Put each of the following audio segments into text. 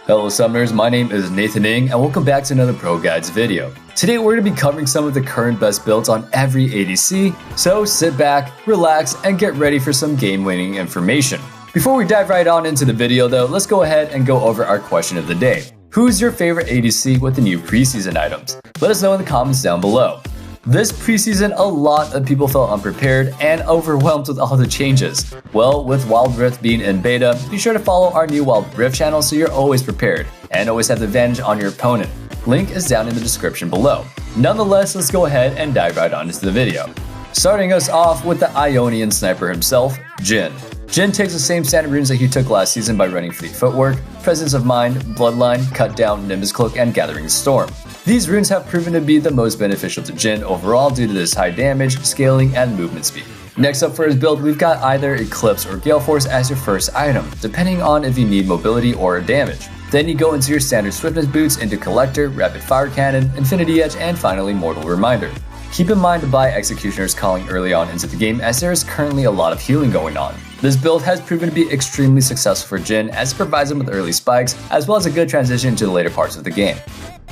Hello Summoners, my name is Nathan Ng and welcome back to another Pro Guides video. Today we're going to be covering some of the current best builds on every ADC, so sit back, relax, and get ready for some game-winning information. Before we dive right on into the video though, let's go ahead and go over our question of the day. Who's your favorite ADC with the new preseason items? Let us know in the comments down below. This preseason, a lot of people felt unprepared and overwhelmed with all the changes. Well, with Wild Rift being in beta, be sure to follow our new Wild Rift channel so you're always prepared and always have the advantage on your opponent. Link is down in the description below. Nonetheless, let's go ahead and dive right on into the video. Starting us off with the Ionian sniper himself, Jhin. Jhin takes the same standard runes that he took last season by running Fleet Footwork, Presence of Mind, Bloodline, Cut Down, Nimbus Cloak, and Gathering Storm. These runes have proven to be the most beneficial to Jhin overall due to this high damage, scaling, and movement speed. Next up for his build, we've got either Eclipse or Gale Force as your first item, depending on if you need mobility or damage. Then you go into your standard Swiftness boots into Collector, Rapid Fire Cannon, Infinity Edge, and finally Mortal Reminder. Keep in mind to buy Executioner's Calling early on into the game as there is currently a lot of healing going on. This build has proven to be extremely successful for Jhin as it provides him with early spikes as well as a good transition into the later parts of the game.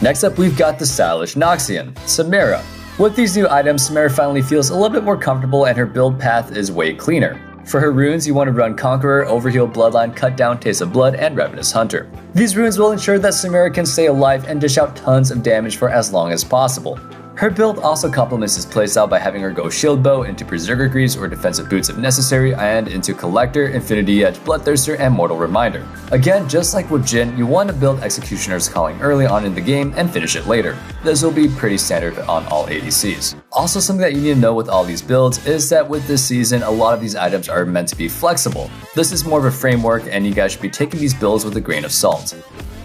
Next up, we've got the stylish Noxian, Samara. With these new items, Samara finally feels a little bit more comfortable and her build path is way cleaner. For her runes, you want to run Conqueror, Overheal, Bloodline, Cut Down, Taste of Blood, and Ravenous Hunter. These runes will ensure that Samara can stay alive and dish out tons of damage for as long as possible. Her build also complements his playstyle by having her go Shield Bow into Berserker Greaves or Defensive Boots if necessary, and into Collector, Infinity Edge, Bloodthirster, and Mortal Reminder. Again, just like with Jhin, you want to build Executioner's Calling early on in the game and finish it later. This will be pretty standard on all ADCs. Also, something that you need to know with all these builds is that with this season, a lot of these items are meant to be flexible. This is more of a framework and you guys should be taking these builds with a grain of salt.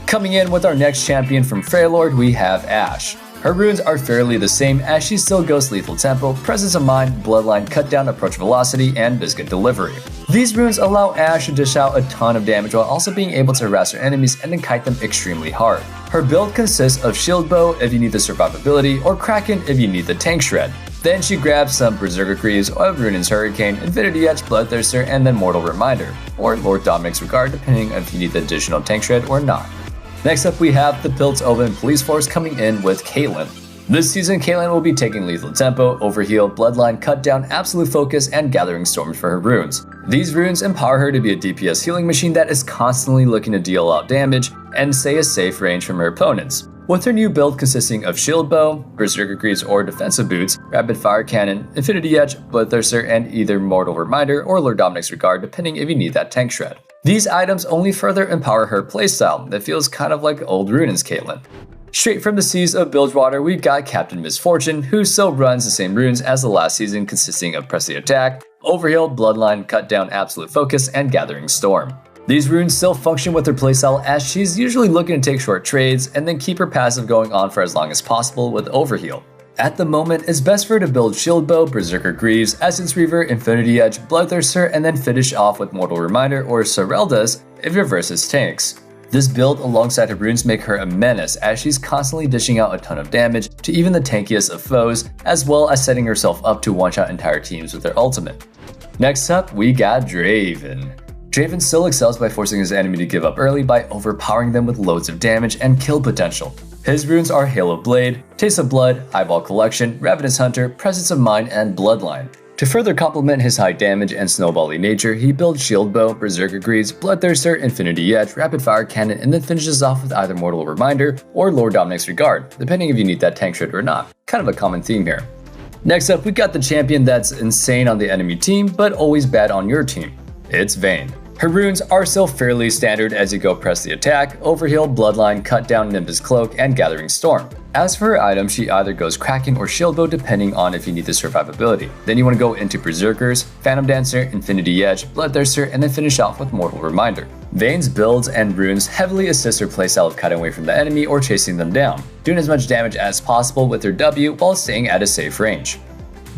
Coming in with our next champion from Freylord, we have Ashe. Her runes are fairly the same as she still goes Lethal Tempo, Presence of Mind, Bloodline, Cut Down, Approach Velocity, and Biscuit Delivery. These runes allow Ashe to dish out a ton of damage while also being able to harass her enemies and then kite them extremely hard. Her build consists of Shield Bow if you need the survivability, or Kraken if you need the tank shred. Then she grabs some Berserker Greaves, Ruinous Hurricane, Infinity Edge, Bloodthirster, and then Mortal Reminder, or Lord Dominic's Regard depending on if you need the additional tank shred or not. Next up, we have the Piltover Open Police Force coming in with Caitlyn. This season, Caitlyn will be taking Lethal Tempo, Overheal, Bloodline, Cut Down, Absolute Focus, and Gathering Storms for her runes. These runes empower her to be a DPS healing machine that is constantly looking to deal out damage and stay a safe range from her opponents. With her new build consisting of Shield Bow, Berserker Greaves or Defensive Boots, Rapid Fire Cannon, Infinity Edge, Bloodthirster, and either Mortal Reminder or Lord Dominic's Regard depending if you need that tank shred. These items only further empower her playstyle that feels kind of like old Ruinous Caitlyn. Straight from the seas of Bilgewater, we've got Captain Misfortune, who still runs the same runes as the last season consisting of Press the Attack, Overheal, Bloodline, Cut Down, Absolute Focus, and Gathering Storm. These runes still function with her playstyle as she's usually looking to take short trades and then keep her passive going on for as long as possible with Overheal. At the moment, it's best for her to build Shield Bow, Berserker Greaves, Essence Reaver, Infinity Edge, Bloodthirster, and then finish off with Mortal Reminder or Sorelda's if your versus tanks. This build alongside her runes make her a menace as she's constantly dishing out a ton of damage to even the tankiest of foes, as well as setting herself up to one-shot entire teams with her ultimate. Next up, we got Draven. Draven still excels by forcing his enemy to give up early by overpowering them with loads of damage and kill potential. His runes are Halo Blade, Taste of Blood, Eyeball Collection, Ravenous Hunter, Presence of Mind, and Bloodline. To further complement his high damage and snowbally nature, he builds Shield Bow, Berserker Greaves, Bloodthirster, Infinity Edge, Rapid Fire Cannon, and then finishes off with either Mortal Reminder or Lord Dominic's Regard, depending if you need that tank shred or not. Kind of a common theme here. Next up, we got the champion that's insane on the enemy team, but always bad on your team. It's Vayne. Her runes are still fairly standard as you go Press the Attack, Overheal, Bloodline, Cut Down, Nimbus Cloak, and Gathering Storm. As for her item, she either goes Kraken or Shield Bow depending on if you need the survivability. Then you want to go into Berserkers, Phantom Dancer, Infinity Edge, Bloodthirster, and then finish off with Mortal Reminder. Vayne's builds and runes heavily assist her playstyle of cutting away from the enemy or chasing them down, doing as much damage as possible with her W while staying at a safe range.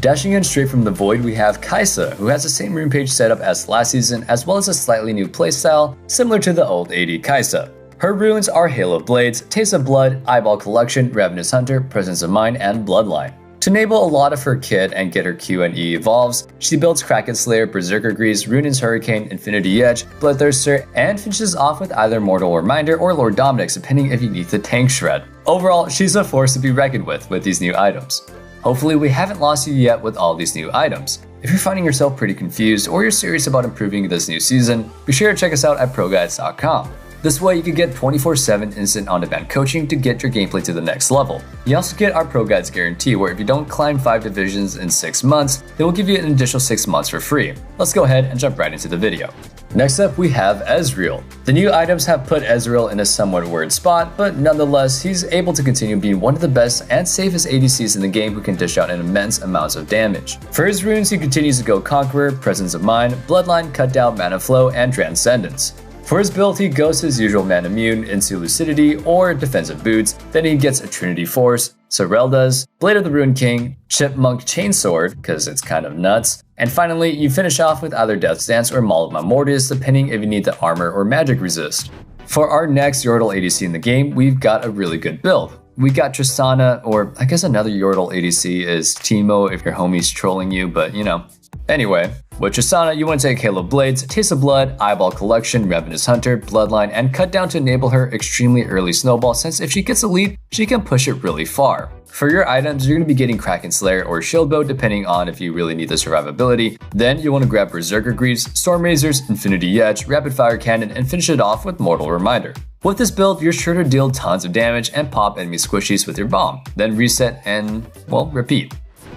Dashing in straight from the void, we have Kai'Sa, who has the same rune page setup as last season as well as a slightly new playstyle similar to the old AD Kai'Sa. Her runes are Halo Blades, Taste of Blood, Eyeball Collection, Ravenous Hunter, Presence of Mind, and Bloodline. To enable a lot of her kit and get her Q and E evolves, she builds Kraken Slayer, Berserker Greaves, Runin's Hurricane, Infinity Edge, Bloodthirster, and finishes off with either Mortal Reminder or Lord Dominik's depending if you need the tank shred. Overall, she's a force to be reckoned with these new items. Hopefully we haven't lost you yet with all these new items. If you're finding yourself pretty confused or you're serious about improving this new season, be sure to check us out at ProGuides.com. This way you can get 24/7 instant on-demand coaching to get your gameplay to the next level. You also get our Pro Guides guarantee where if you don't climb 5 divisions in 6 months, they will give you an additional 6 months for free. Let's go ahead and jump right into the video. Next up we have Ezreal. The new items have put Ezreal in a somewhat weird spot, but nonetheless he's able to continue being one of the best and safest ADCs in the game who can dish out an immense amounts of damage. For his runes he continues to go Conqueror, Presence of Mind, Bloodline, Cutdown, Mana Flow, and Transcendence. For his build, he goes his usual man immune into Lucidity or Defensive Boots, then he gets a Trinity Force, Sorelda's, Blade of the Ruined King, Chipmunk Chainsword, because it's kind of nuts, and finally you finish off with either Death's Dance or Maul of my Mortis depending if you need the armor or magic resist. For our next Yordle ADC in the game, we've got a really good build. We got Tristana, or I guess another Yordle ADC is Teemo if your homie's trolling you, but you know. Anyway, with Tristana, you want to take Halo Blades, Taste of Blood, Eyeball Collection, Ravenous Hunter, Bloodline, and Cutdown to enable her extremely early snowball since if she gets a lead, she can push it really far. For your items, you're going to be getting Kraken Slayer or Shield Bow depending on if you really need the survivability. Then you want to grab Berserker Greaves, Storm Razors, Infinity Edge, Rapid Fire Cannon, and finish it off with Mortal Reminder. With this build, you're sure to deal tons of damage and pop enemy squishies with your bomb, then reset and, well, repeat.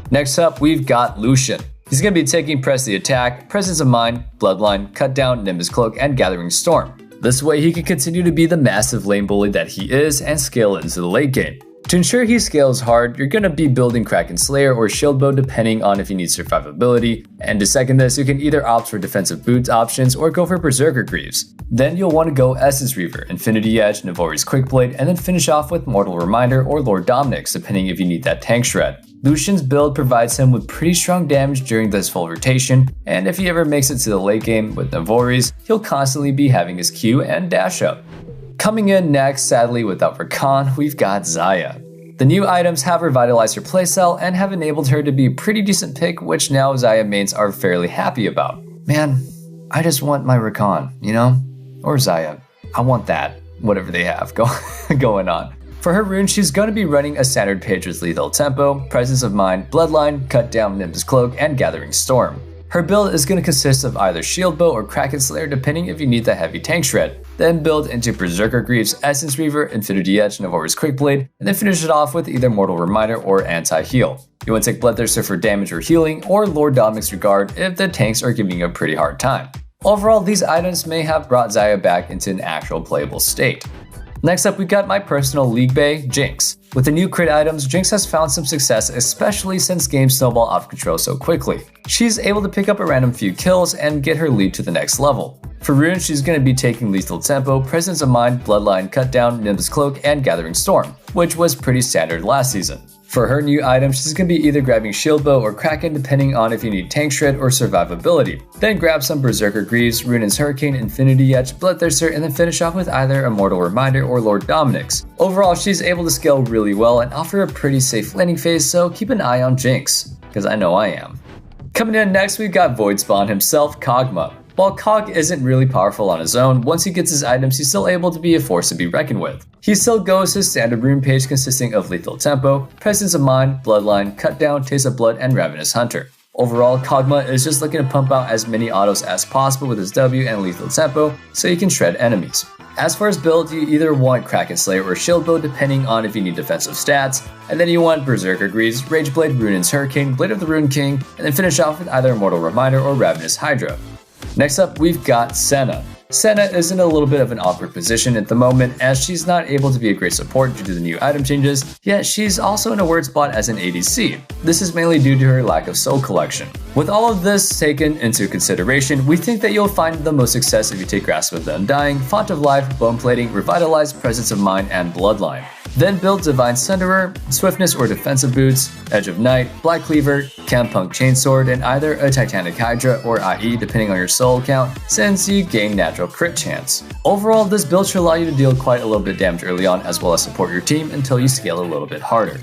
Next up, we've got Lucian. He's going to be taking Press the Attack, Presence of Mind, Bloodline, Cutdown, Nimbus Cloak, and Gathering Storm. This way he can continue to be the massive lane bully that he is and scale into the late game. To ensure he scales hard, you're going to be building Kraken Slayer or Shield Bow depending on if you need survivability, and to second this you can either opt for Defensive Boots options or go for Berserker Greaves. Then you'll want to go Essence Reaver, Infinity Edge, Navori's Quickblade, and then finish off with Mortal Reminder or Lord Dominik's depending if you need that tank shred. Lucian's build provides him with pretty strong damage during this full rotation, and if he ever makes it to the late game with Navori's, he'll constantly be having his Q and dash up. Coming in next, sadly without Rakan, we've got Xayah. The new items have revitalized her playstyle and have enabled her to be a pretty decent pick, which now Xayah mains are fairly happy about. Man, I just want my Rakan, you know? Or Xayah. I want that, whatever they have going on. For her rune, she's going to be running a standard page with Lethal Tempo, Presence of Mind, Bloodline, Cutdown, Nimbus Cloak, and Gathering Storm. Her build is going to consist of either Shield Bow or Kraken Slayer depending if you need the heavy tank shred. Then build into Berserker Greaves, Essence Reaver, Infinity Edge, Navori's Quickblade, and then finish it off with either Mortal Reminder or Anti-Heal. You want to take Bloodthirster for damage or healing, or Lord Dominik's Regard if the tanks are giving you a pretty hard time. Overall, these items may have brought Xayah back into an actual playable state. Next up, we got my personal league bay, Jinx. With the new crit items, Jinx has found some success, especially since games snowball out of control so quickly. She's able to pick up a random few kills and get her lead to the next level. For runes, she's going to be taking Lethal Tempo, Presence of Mind, Bloodline, Cutdown, Nimbus Cloak, and Gathering Storm, which was pretty standard last season. For her new item, she's going to be either grabbing Shield Bow or Kraken depending on if you need tank shred or survivability. Then grab some Berserker Greaves, Runin's Hurricane, Infinity Edge, Bloodthirster, and then finish off with either a Mortal Reminder or Lord Dominik's. Overall, she's able to scale really well and offer a pretty safe landing phase, so keep an eye on Jinx, because I know I am. Coming in next, we've got Void Spawn himself, Kog'Maw. While Kog isn't really powerful on his own, once he gets his items, he's still able to be a force to be reckoned with. He still goes his standard rune page consisting of Lethal Tempo, Presence of Mind, Bloodline, Cutdown, Taste of Blood, and Ravenous Hunter. Overall, Kog'Maw is just looking to pump out as many autos as possible with his W and Lethal Tempo so he can shred enemies. As for his build, you either want Kraken Slayer or Shield Bow depending on if you need defensive stats, and then you want Berserker Greaves, Rageblade, Runin's Hurricane, Blade of the Ruined King, and then finish off with either Mortal Reminder or Ravenous Hydra. Next up, we've got Senna. Senna is in a little bit of an awkward position at the moment as she's not able to be a great support due to the new item changes, yet she's also in a weird spot as an ADC. This is mainly due to her lack of soul collection. With all of this taken into consideration, we think that you'll find the most success if you take Grasp of the Undying, Font of Life, Bone Plating, Revitalize, Presence of Mind, and Bloodline. Then build Divine Sunderer, Swiftness or Defensive Boots, Edge of Night, Black Cleaver, Chempunk Chainsword, and either a Titanic Hydra or IE depending on your soul count, since you gain natural crit chance. Overall, this build should allow you to deal quite a little bit of damage early on as well as support your team until you scale a little bit harder.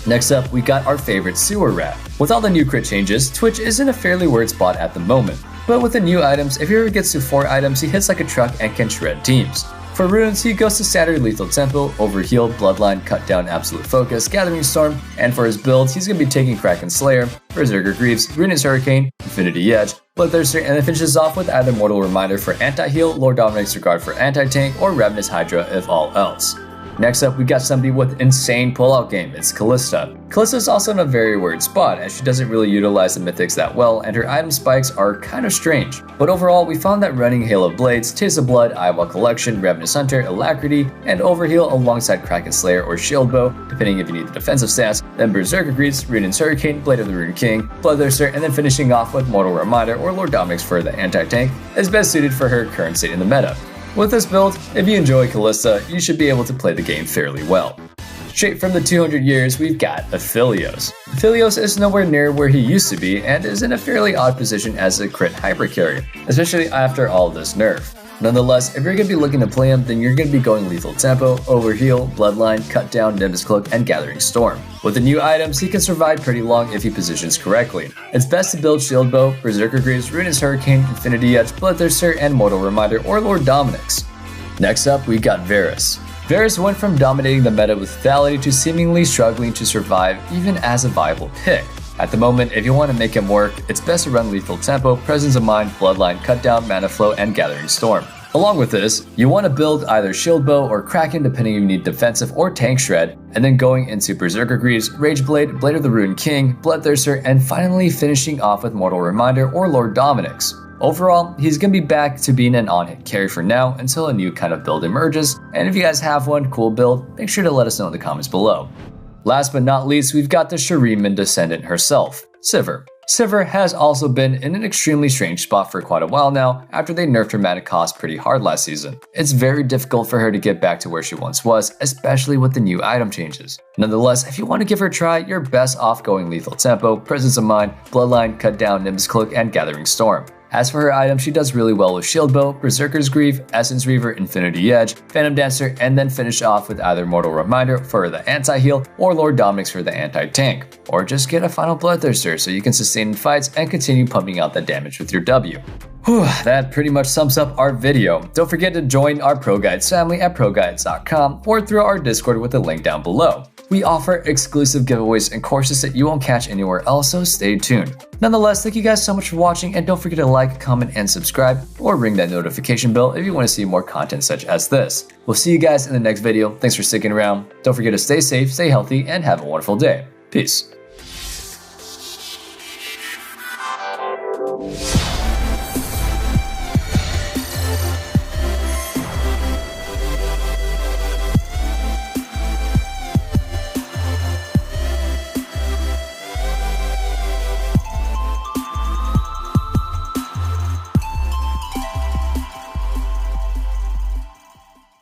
Next up, we got our favorite sewer rat. With all the new crit changes, Twitch is in a fairly weird spot at the moment. But with the new items, if he ever gets to 4 items, he hits like a truck and can shred teams. For runes, he goes to standard lethal tempo, overheal, bloodline, cut down, absolute focus, gathering storm, and for his builds, he's going to be taking Kraken Slayer, Berserker Greaves, Rune's Hurricane, Infinity Edge, Bloodthirster, and then finishes off with either Mortal Reminder for anti-heal, Lord Dominic's Regard for anti-tank, or Ravenous Hydra if all else. Next up, we got somebody with insane pullout game. It's Callista. Callista is also in a very weird spot as she doesn't really utilize the mythics that well and her item spikes are kind of strange. But overall, we found that running Hail of Blades, Taste of Blood, Iowa Collection, Ravenous Hunter, Alacrity, and Overheal alongside Kraken Slayer or Shield Bow, depending if you need the defensive stats, then Berserker Greaves, Rune's Hurricane, Blade of the Rune King, Bloodthirster, and then finishing off with Mortal Reminder or Lord Dominic's for the anti-tank is best suited for her current state in the meta. With this build, if you enjoy Callista, you should be able to play the game fairly well. Straight from the 200 years, we've got Aphelios. Aphelios is nowhere near where he used to be and is in a fairly odd position as a crit hyper carry, especially after all this nerf. Nonetheless, if you're going to be looking to play him, then you're going to be going lethal tempo, overheal, bloodline, cut down, Nimbus Cloak, and gathering storm. With the new items, he can survive pretty long if he positions correctly. It's best to build Shield Bow, Berserker Greaves, Rune's Hurricane, Infinity Edge, Bloodthirster, and Mortal Reminder or Lord Dominic's. Next up, we got Varus. Varus went from dominating the meta with lethality to seemingly struggling to survive even as a viable pick. At the moment, if you want to make him work, it's best to run lethal tempo, presence of mind, bloodline, cut down, mana flow, and gathering storm. Along with this, you want to build either Shield Bow or Kraken depending if you need defensive or tank shred, and then going into Berserker Greaves, Rage Blade, Blade of the Rune King, Bloodthirster, and finally finishing off with Mortal Reminder or Lord Dominic's. Overall, he's going to be back to being an on-hit carry for now until a new kind of build emerges, and if you guys have one cool build, make sure to let us know in the comments below. Last but not least, we've got the Shuriman descendant herself, Sivir. Sivir has also been in an extremely strange spot for quite a while now after they nerfed her mana cost pretty hard last season. It's very difficult for her to get back to where she once was, especially with the new item changes. Nonetheless, if you want to give her a try, you're best off going lethal tempo, presence of mind, bloodline, cut down, Nimbus Cloak, and gathering storm. As for her items, she does really well with Shield Bow, Berserker's Greave, Essence Reaver, Infinity Edge, Phantom Dancer, and then finish off with either Mortal Reminder for the anti-heal or Lord Dominic's for the anti-tank. Or just get a final Bloodthirster so you can sustain in fights and continue pumping out that damage with your W. Whew, that pretty much sums up our video. Don't forget to join our Pro Guides family at ProGuides.com or through our Discord with the link down below. We offer exclusive giveaways and courses that you won't catch anywhere else, so stay tuned. Nonetheless, thank you guys so much for watching, and don't forget to like, comment, and subscribe, or ring that notification bell if you want to see more content such as this. We'll see you guys in the next video. Thanks for sticking around. Don't forget to stay safe, stay healthy, and have a wonderful day. Peace.